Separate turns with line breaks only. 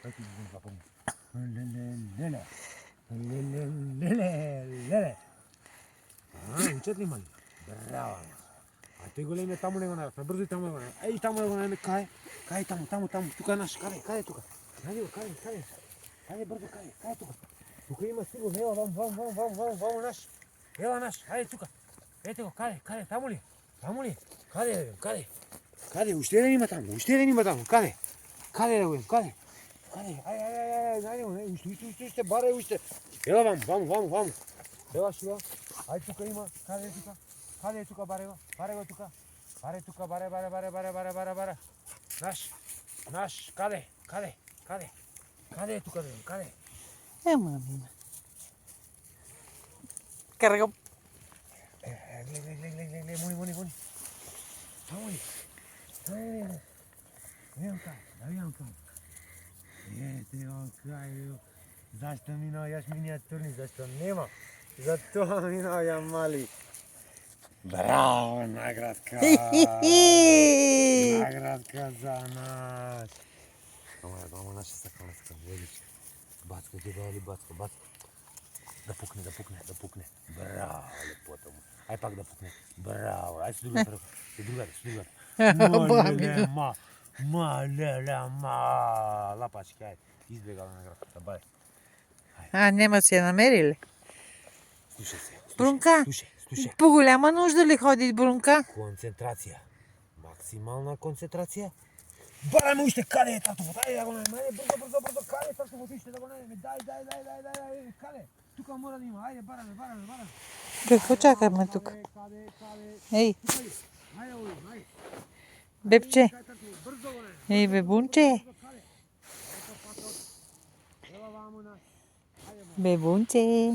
Daj ti bum pa bum. Lele. Lele. Ucetli mali. Bravo. A te golei me tamule gona, pe brzo tamule gona. Ei tamule gona ne kai. Kai tamu. Tu kanas, kai tu. Kai. Kai brzo kai tu. Tu kai ima sigo, evo vamos naš. Evo naš, ajde tuka. Eto, kade, tamuli. Kade, uštede nima tamo, kade. Kade, aj, bare ušte. Evo vam. Evo šiva, aj tuka ima, kade tuka, bare tuka. Bare. Naš, kade tuka, kade.
Mami. Carga.
Muni. Tamuli. Nawijam tam. Jeste, on kraju. Zašto mi navijaš minijaturni, zašto nema? Zato mi navijam mali. Bravo, nagradka. Nagradka za nas. Vamo naša stakalaska, vodič. Backo, backo. Da pukne. Bravo, lepota mu. Aj pak da pukne. Bravo, aj su druga. Lapački, aj. Izbjegala nagrada, baj.
А, няма си я намерили.
Slušaj se.
Брунка,
Slušaj.
по голяма нужда ли ходи Брунка?
Концентрация. Максимална концентрация. Бараме още, къде е татовото? Айде да го намерим. Бързо. Къде е татовото? Още да го намерим. Дай. Къде? Тук мора да има. Айде, бараме.
Какво чакаме тук?
Къде?
Ей,
Айде, айде.
бебче.
Бързо го намерим.
Ей, бебунче.
Ела вамо нас.
Бебунче.